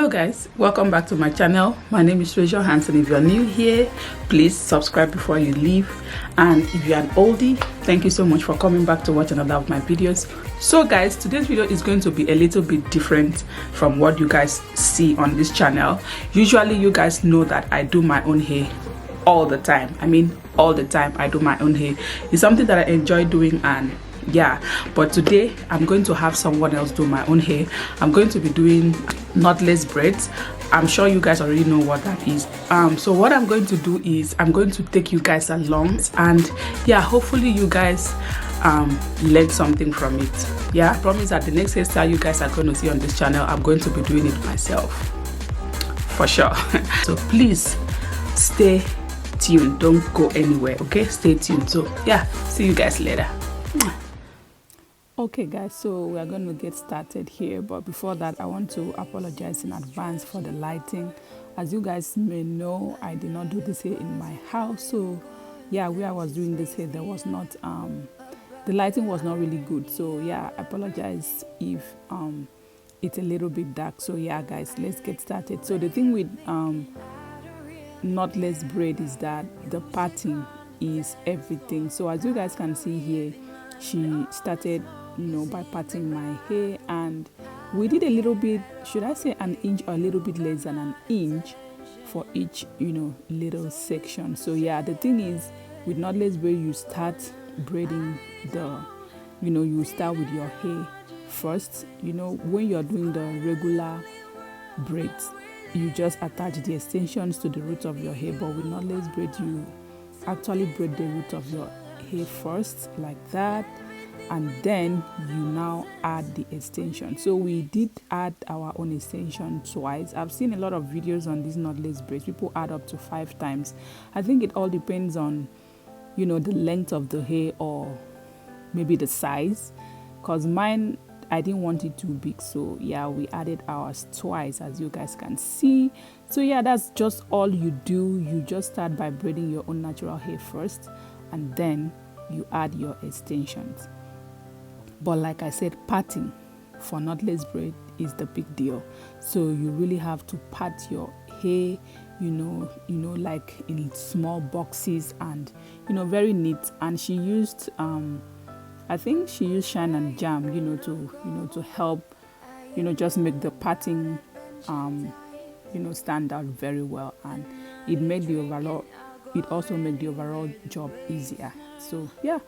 Hello guys, welcome back to my channel. My name is Hanson. If you're new here, please subscribe before you leave, and if you're an oldie, thank you so much for coming back to watch another of my videos. So guys, today's video is going to be a little bit different from what you guys see on this channel. Usually you guys know that I do my own hair all the time. I mean all the time I do my own hair. It's something that I enjoy doing, and yeah, but today I'm going to have someone else do my own hair. I'm going to be doing knotless braids. I'm sure you guys already know what that is. So what I'm going to do is I'm going to take you guys along, and yeah, hopefully you guys learn something from it. Yeah, I promise that the next hairstyle you guys are going to see on this channel, I'm going to be doing it myself for sure. So please stay tuned, don't go anywhere, okay? Stay tuned. So yeah, see you guys later. Okay guys, so we are going to get started here, but before that I want to apologize in advance for the lighting. As you guys may know, I did not do this hair in my house, so yeah, where I was doing this hair, there was not the lighting was not really good. So yeah, I apologize if it's a little bit dark. So yeah guys, let's get started. So the thing with knotless braid is that the parting is everything. So as you guys can see here, she started by parting my hair, and we did a little bit, should I say an inch or a little bit less than an inch for each little section. So yeah, the thing is with knotless braid, you start braiding the you start with your hair first. When you're doing the regular braids, you just attach the extensions to the root of your hair, but with knotless braid you actually braid the root of your hair first, like that, and then you now add the extension. So we did add our own extension twice. I've seen a lot of videos on these knotless braids, people add up to 5 times. I think it all depends on the length of the hair, or maybe the size, because mine, I didn't want it too big, so yeah, we added ours twice, as you guys can see. So yeah, that's just all you do. You just start by braiding your own natural hair first, and then you add your extensions. But like I said, parting for knotless braid is the big deal. So you really have to part your hair, like in small boxes, and very neat. And she used I think she used shine and jam to help just make the parting stand out very well, and it also made the overall job easier. So yeah,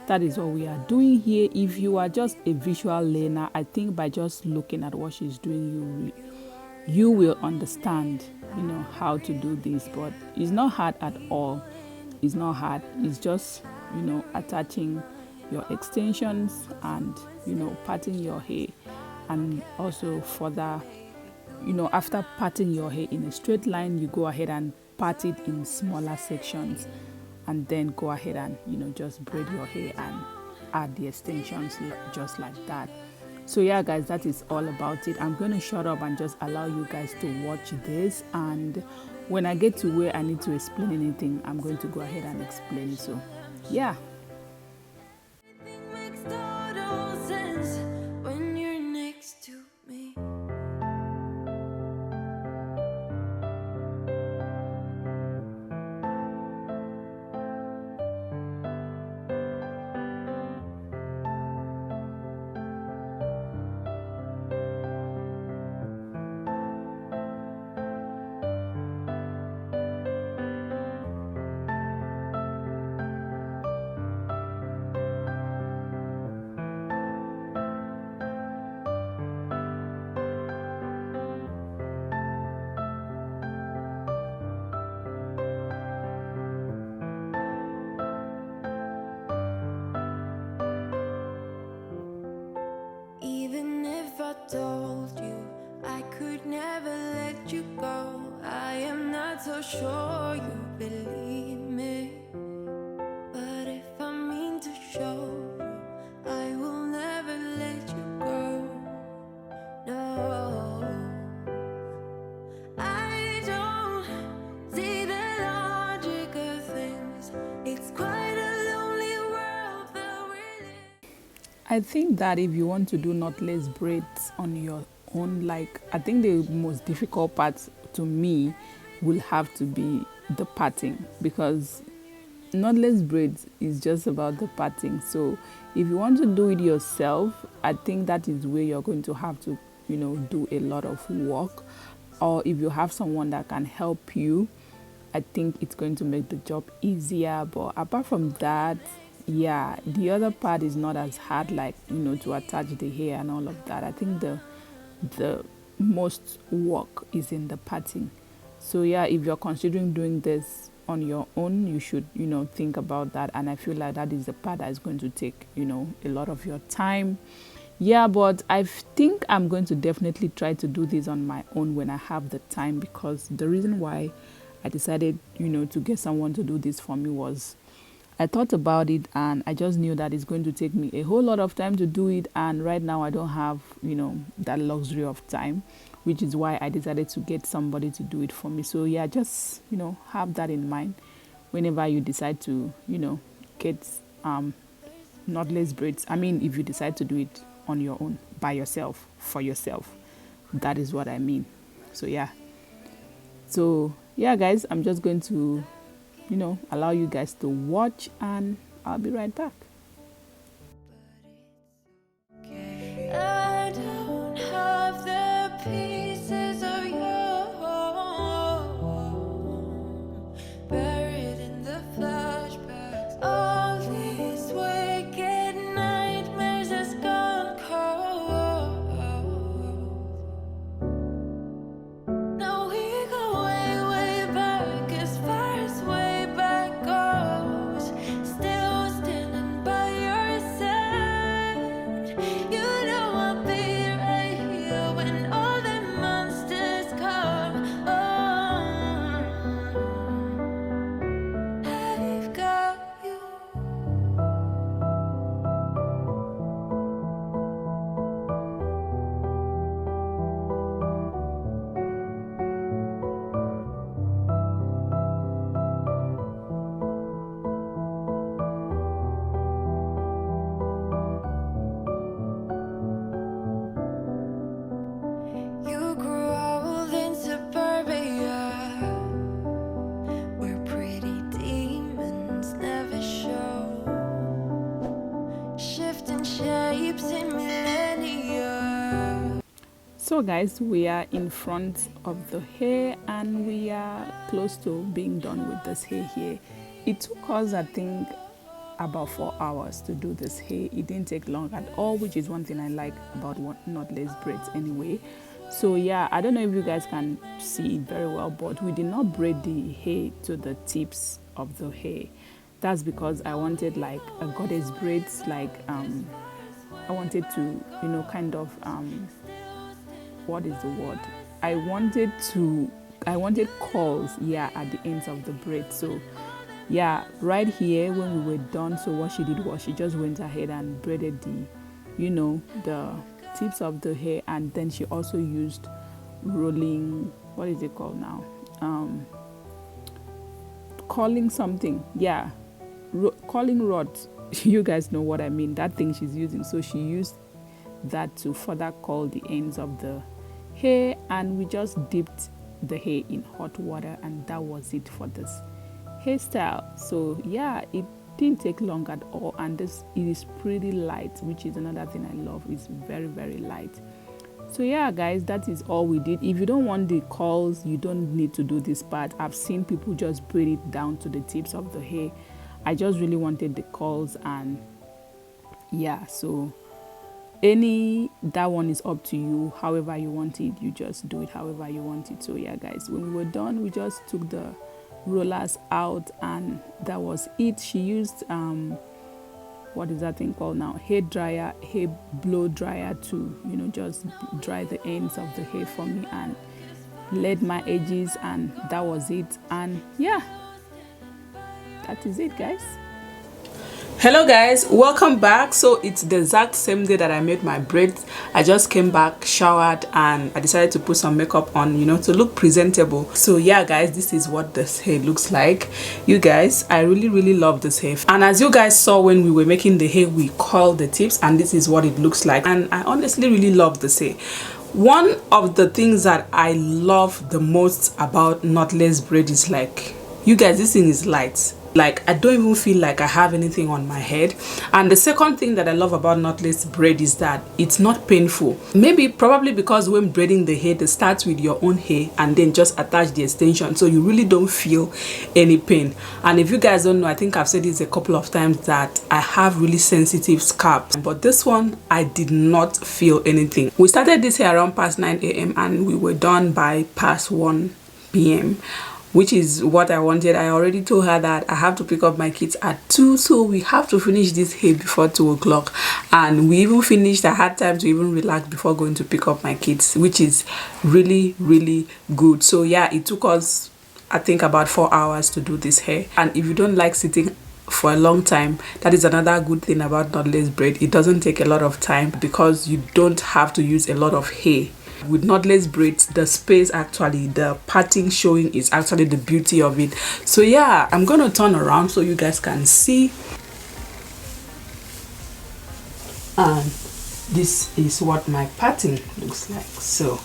that is what we are doing here. If you are just a visual learner, I think by just looking at what she's doing, you will understand how to do this. But it's not hard at all. It's not hard. It's just attaching your extensions and parting your hair, and also further after parting your hair in a straight line, you go ahead and part it in smaller sections, and then go ahead and just braid your hair and add the extensions just like that. So yeah guys, that is all about it. I'm going to shut up and just allow you guys to watch this, and when I get to where I need to explain anything, I'm going to go ahead and explain it. So yeah. Told you I could never let you go. I am not so sure you believe me, but if I mean to show you, I will never let you go. No, I don't see the logic of things. It's quite a lonely world that we live. I think that if you want to do knotless braids on your own. Like, I think the most difficult part to me will have to be the parting, because knotless braids is just about the parting. So if you want to do it yourself, I think that is where you're going to have to, do a lot of work. Or if you have someone that can help you, I think it's going to make the job easier. But apart from that, yeah, the other part is not as hard, like, to attach the hair and all of that. I think the most work is in the parting. So yeah, if you're considering doing this on your own, you should, think about that. And I feel like that is the part that is going to take, a lot of your time. Yeah, but I think I'm going to definitely try to do this on my own when I have the time, because the reason why I decided, to get someone to do this for me was I thought about it and I just knew that it's going to take me a whole lot of time to do it. And right now I don't have, that luxury of time, which is why I decided to get somebody to do it for me. So yeah, just, have that in mind whenever you decide to, get knotless braids. I mean, if you decide to do it on your own, by yourself, for yourself, that is what I mean. So yeah. So yeah, guys, I'm just going to, allow you guys to watch, and I'll be right back. I don't have the pieces of your home buried in the flashbacks. All these wicked nightmares has gone cold. Now we go way, way back, as far as way back goes. Still standing by your side. You know I'll be right here when all the monsters come. I've got you. You grew old in suburbia, where pretty demons never show, shifting shapes in millennia. So guys, we are in front of the hair and we are close to being done with this hair here. It took us, I think, about 4 hours to do this hair. It didn't take long at all, which is one thing I like about knotless braids anyway. So yeah, I don't know if you guys can see it very well, but we did not braid the hair to the tips of the hair. That's because I wanted like a goddess braids, like I wanted to, kind of what is the word? I wanted curls, yeah, at the ends of the braid. So yeah, right here when we were done, so what she did was she just went ahead and braided the, the tips of the hair, and then she also used rolling, what is it called now? Calling something, yeah, calling rods. You guys know what I mean, that thing she's using. So she used that to further curl the ends of the hair, and we just dipped the hair in hot water, and that was it for this hairstyle. So yeah, it didn't take long at all, and it is pretty light, which is another thing I love. It's very, very light. So yeah, guys, that is all we did. If you don't want the curls, you don't need to do this part. I've seen people just braid it down to the tips of the hair. I just really wanted the curls, and yeah, so that one is up to you. However you want it, you just do it however you want it. So yeah, guys, when we were done, we just took the rollers out, and that was it. She used what is that thing called now, hair blow dryer to just dry the ends of the hair for me, and laid my edges, and that was it. And yeah, that is it, guys. Hello guys, welcome back. So it's the exact same day that I made my braids. I just came back, showered, and I decided to put some makeup on, to look presentable. So yeah, guys, this is what this hair looks like. You guys, I really love this hair. And as you guys saw when we were making the hair, we curled the tips, and this is what it looks like. And I honestly really love this hair. One of the things that I love the most about knotless braid is, like, you guys, this thing is light. Like, I don't even feel like I have anything on my head. And the second thing that I love about knotless braid is that it's not painful. Probably because when braiding the hair, it starts with your own hair and then just attach the extension, so you really don't feel any pain. And if you guys don't know, I think I've said this a couple of times, that I have really sensitive scalp, but this one I did not feel anything. We started this hair around past 9 a.m. and we were done by past 1 p.m. which is what I wanted. I already told her that I have to pick up my kids at 2, so we have to finish this hair before 2 o'clock. And we even finished. I had time to even relax before going to pick up my kids, which is really, really good. So yeah, it took us, I think, about 4 hours to do this hair. And if you don't like sitting for a long time, that is another good thing about knotless braid. It doesn't take a lot of time because you don't have to use a lot of hair. With knotless braids, the space, actually the parting showing, is actually the beauty of it. So yeah, I'm gonna turn around so you guys can see. And this is what my parting looks like. So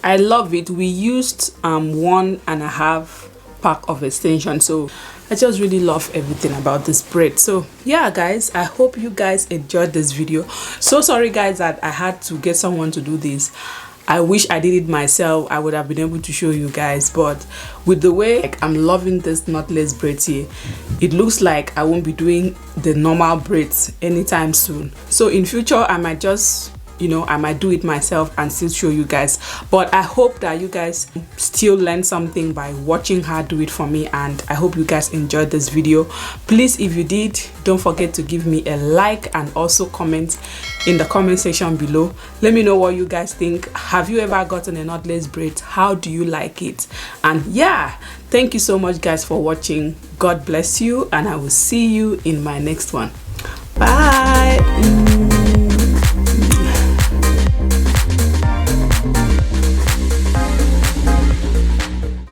I love it. We used 1.5 pack of extension, so I just really love everything about this braid. So yeah guys, I hope you guys enjoyed this video. So sorry guys that I had to get someone to do this. I wish I did it myself. I would have been able to show you guys, but with the way, like, I'm loving this knotless braids here, it looks like I won't be doing the normal braids anytime soon. So in future I might just, you know, I might do it myself and still show you guys. But I hope that you guys still learn something by watching her do it for me, and I hope you guys enjoyed this video. Please, if you did, don't forget to give me a like and also comment in the comment section below. Let me know what you guys think. Have you ever gotten a knotless braid? How do you like it? And yeah, thank you so much guys for watching. God bless you, and I will see you in my next one. Bye.